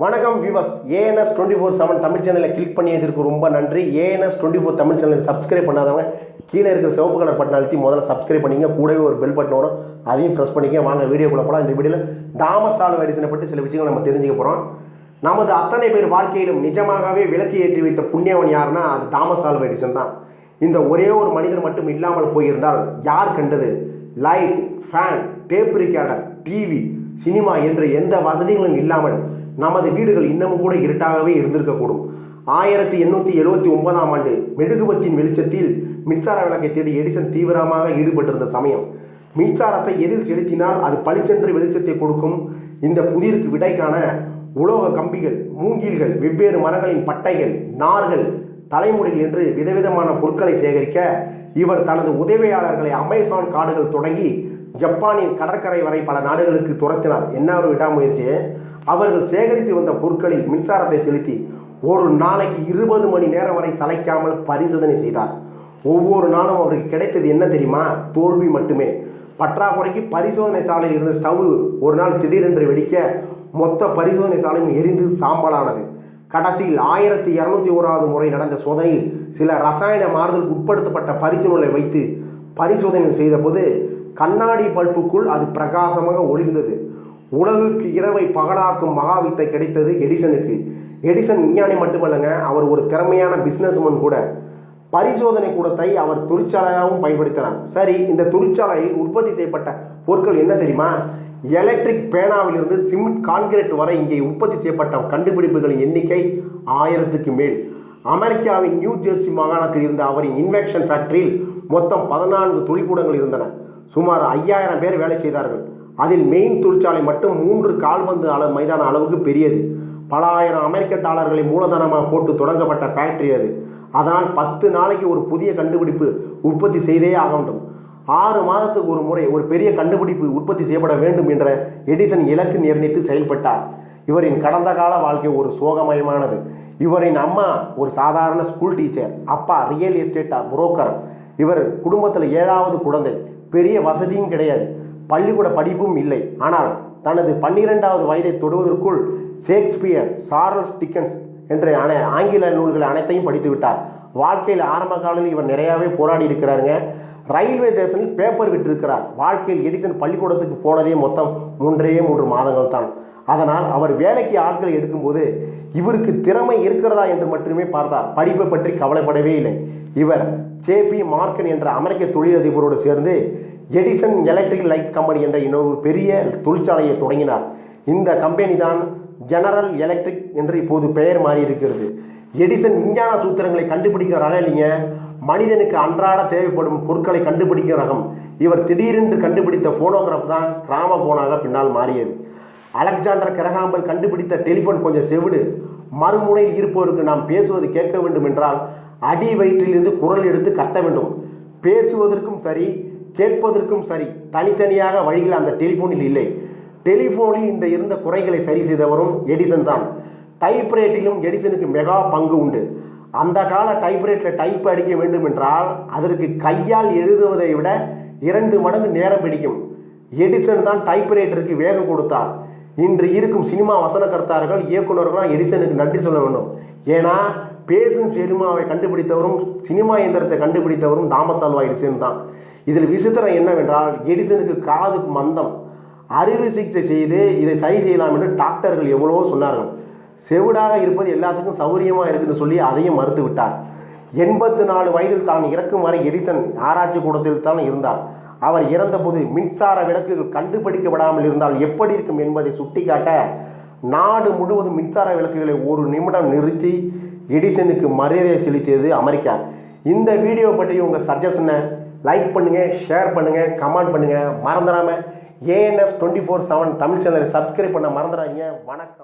வணக்கம் viewers. ANS 24/7 Tamil சேனலை click பண்ணியதற்கு ரொம்ப நன்றி. ஏஎன்எஸ் 24 தமிழ் சேனலை சப்ஸ்கிரைப் பண்ணாதவங்க கீழே இருக்கிற சிவப்பு கலர் பட்டன் அழுத்தி முதல்ல சப்ஸ்கிரைப் பண்ணிங்க. கூடவே ஒரு பெல் பட்டன் வரும், அதையும் ப்ரெஸ் பண்ணிக்க. வாங்க வீடியோக்குள்ள போகலாம். இந்த வீடியோவில் தாமஸ் ஆல்வா எடிசனை பற்றி சில விஷயங்கள் நம்ம தெரிஞ்சுக்க போகிறோம். நமது அத்தனை பேர் வாழ்க்கையிலும் நிஜமாகவே விளக்கு ஏற்றி வைத்த புண்ணியவன் யாருன்னா அது தாமஸ் ஆல்வா எடிசன் தான். இந்த ஒரே ஒரு மனிதர் மட்டும் இல்லாமல் போயிருந்தால் யார் கண்டது? Light, fan, tape recorder, TV, cinema என்ற எந்த வசதிகளும் இல்லாமல் நமது வீடுகள் இன்னமும் கூட இருட்டாகவே இருந்திருக்கக்கூடும். 1879ஆம் ஆண்டு மெழுகுவத்தின் வெளிச்சத்தில் மின்சார விளக்கை தேடி எடிசன் தீவிரமாக ஈடுபட்டிருந்த சமயம். மின்சாரத்தை எதில் செலுத்தினால் அது பளிச்சென்று வெளிச்சத்தை கொடுக்கும்? இந்த புதிருக்கு விடை காண உலோக கம்பிகள், மூங்கில்கள், வெவ்வேறு மரங்களின் பட்டைகள், நார்கள், தலைமுடிகள் என்று விதவிதமான பொருட்களை சேகரிக்க இவர் தனது உதவியாளர்களை அமேசான் காடுகள் தொடங்கி ஜப்பானின் கடற்கரை வரை பல நாடுகளுக்கு துரத்தினார். என்ன ஒரு விடாமுயற்சி! அவர்கள் சேகரித்து வந்த பொருட்களில் மின்சாரத்தை செலுத்தி ஒரு நாளைக்கு 20 மணி நேரம் வரை சளைக்காமல் பரிசோதனை செய்தார். ஒவ்வொரு நாளும் அவருக்கு கிடைத்தது என்ன தெரியுமா? தோல்வி மட்டுமே. பற்றாக்குறைக்கு பரிசோதனை சாலையில் இருந்த ஸ்டவ் ஒரு நாள் திடீரென்று வெடிக்க மொத்த பரிசோதனை சாலையும் எரிந்து சாம்பலானது. கடைசியில் 1201வது முறை நடந்த சோதனையில் சில ரசாயன மாறுதலுக்கு உட்படுத்தப்பட்ட பரிசோதனை வைத்து பரிசோதனை செய்த போது கண்ணாடி பல்புக்குள் அது பிரகாசமாக ஒளிர்ந்தது. உலகுக்கு இரவை பகலாக்கும் மகாவித்தை கிடைத்தது எடிசனுக்கு. எடிசன் விஞ்ஞானி மட்டுமல்லங்க, அவர் ஒரு திறமையான பிஸ்னஸ்மேன் கூட. பரிசோதனை கூடத்தை அவர் தொழிற்சாலையாகவும் பயன்படுத்தினார். சரி, இந்த தொழிற்சாலையில் உற்பத்தி செய்யப்பட்ட பொருட்கள் என்ன தெரியுமா? எலக்ட்ரிக் பேனாவிலிருந்து சிமெண்ட், கான்கிரீட் வரை இங்கே உற்பத்தி செய்யப்பட்ட கண்டுபிடிப்புகளின் எண்ணிக்கை 1000க்கு மேல். அமெரிக்காவின் நியூ ஜெர்சி மாகாணத்தில் இருந்த அவரின் இன்வெக்ஷன் ஃபேக்டரியில் மொத்தம் 14 தொழிற்கூடங்கள் இருந்தன. சுமார் 5000 பேர் வேலை செய்தார்கள். அதில் மெயின் தொழிற்சாலை மட்டும் 3 கால்பந்து மைதான அளவுக்கு பெரியது. பல ஆயிரம் அமெரிக்க டாலர்களை மூலதனமாக போட்டு தொடங்கப்பட்ட ஃபேக்டரி அது. அதனால் 10 நாளைக்கு ஒரு புதிய கண்டுபிடிப்பு உற்பத்தி செய்தே ஆக வேண்டும். 6 மாதத்துக்கு ஒரு முறை ஒரு பெரிய கண்டுபிடிப்பு உற்பத்தி செய்யப்பட வேண்டும் என்ற எடிசன் இலக்கு நிர்ணயித்து செயல்பட்டார். இவரின் கடந்த கால வாழ்க்கை ஒரு சோகமயமானது. இவரின் அம்மா ஒரு சாதாரண ஸ்கூல் டீச்சர், அப்பா ரியல் எஸ்டேட் புரோக்கர். இவர் குடும்பத்தில் 7வது குழந்தை. பெரிய வசதியும் கிடையாது, பள்ளிக்கூட படிப்பும் இல்லை. ஆனால் தனது 12வது வயதை தொடுவதற்குள் ஷேக்ஸ்பியர், சார்லஸ் டிக்கன்ஸ் என்ற ஆங்கில நூல்களை அனைத்தையும் படித்து விட்டார். வாழ்க்கையில் ஆரம்ப காலையில் இவர் நிறையாவே போராடி இருக்கிறாருங்க. ரயில்வே ஸ்டேஷனில் பேப்பர் விட்டிருக்கிறார். வாழ்க்கையில் எடிசன் பள்ளிக்கூடத்துக்கு போனதே மொத்தம் 3 மாதங்கள் தான். அதனால் அவர் வேலைக்கு ஆட்களை எடுக்கும்போது இவருக்கு திறமை இருக்கிறதா என்று மட்டுமே பார்த்தார். படிப்பை பற்றி கவலைப்படவே இல்லை. இவர் ஜேபி மார்க்கன் என்ற அமெரிக்க தொழிலதிபரோடு சேர்ந்து எடிசன் எலக்ட்ரிக் லைட் கம்பெனி என்ற இன்னொரு பெரிய தொழிற்சாலையை தொடங்கினார். இந்த கம்பெனி தான் ஜெனரல் எலக்ட்ரிக் என்று இப்போது பெயர் மாறி இருக்கிறது. எடிசன் விஞ்ஞான சூத்திரங்களை கண்டுபிடிக்கிற ரகம் இல்லைங்க, மனிதனுக்கு அன்றாட தேவைப்படும் பொருட்களை கண்டுபிடிக்கிற ரகம். இவர் திடீரென்று கண்டுபிடித்த போனோகிராஃப் தான் கிராம போனாக பின்னால் மாறியது. அலெக்சாண்டர் கிரஹாம்பல் கண்டுபிடித்த டெலிஃபோன் கொஞ்சம் செவிடு. மறுமுனையில் இருப்பவருக்கு நாம் பேசுவது கேட்க வேண்டும் என்றால் அடி வயிற்றிலிருந்து குரல் எடுத்து கத்த வேண்டும். பேசுவதற்கும் சரி, கேட்பதற்கும் சரி, தனித்தனியாக வழிகள் அந்த டெலிஃபோனில் இல்லை. டெலிஃபோனில் இந்த இருந்த குறைகளை சரி செய்தவரும் எடிசன் தான். டைப்ரைட்டிலும் எடிசனுக்கு மெகா பங்கு உண்டு. அந்த கால டைப்ரைட்டில் டைப் அடிக்க வேண்டும் என்றால் அதற்கு கையால் எழுதுவதை விட 2 மடங்கு நேரம் பிடிக்கும். எடிசன் தான் டைப்ரைட்டருக்கு வேகம் கொடுத்தார். இன்று இருக்கும் சினிமா வசனகர்த்தார்கள், இயக்குநர்களாம் எடிசனுக்கு நன்றி சொல்ல வேண்டும். ஏன்னா பேசும் சினிமாவை கண்டுபிடித்தவரும் சினிமா இயந்திரத்தை கண்டுபிடித்தவரும் தாமஸ் ஆல்வா எடிசன் தான். இதில் விசித்திரம் என்னவென்றால் எடிசனுக்கு காது மந்தம். அறுவை சிகிச்சை செய்து இதை சரி செய்யலாம் என்று டாக்டர்கள் எவ்வளவோ சொன்னார்கள். செவிடாக இருப்பது எல்லாத்துக்கும் சௌகரியமாக இருக்குன்னு சொல்லி அதையும் மறுத்து விட்டார். 84 வயதில் தான் இறக்கும் வரை எடிசன் ஆராய்ச்சி கூடத்தில் தான் இருந்தார். அவர் இறந்தபோது மின்சார விளக்குகள் கண்டுபிடிக்கப்படாமல் இருந்தால் எப்படி இருக்கும் என்பதை சுட்டிக்காட்ட நாடு முழுவதும் மின்சார விளக்குகளை 1 நிமிடம் நிறுத்தி எடிசனுக்கு மரியாதை செலுத்தியது அமெரிக்கா. இந்த வீடியோ பற்றி உங்கள் சஜஷனை லைக் பண்ணுங்கள், ஷேர் பண்ணுங்கள், கமெண்ட் பண்ணுங்கள். மறந்துடாமல் ஏஎன்எஸ் 24/7 தமிழ் சேனலை சப்ஸ்கிரைப் பண்ண மறந்துடாதீங்க. வணக்கம்.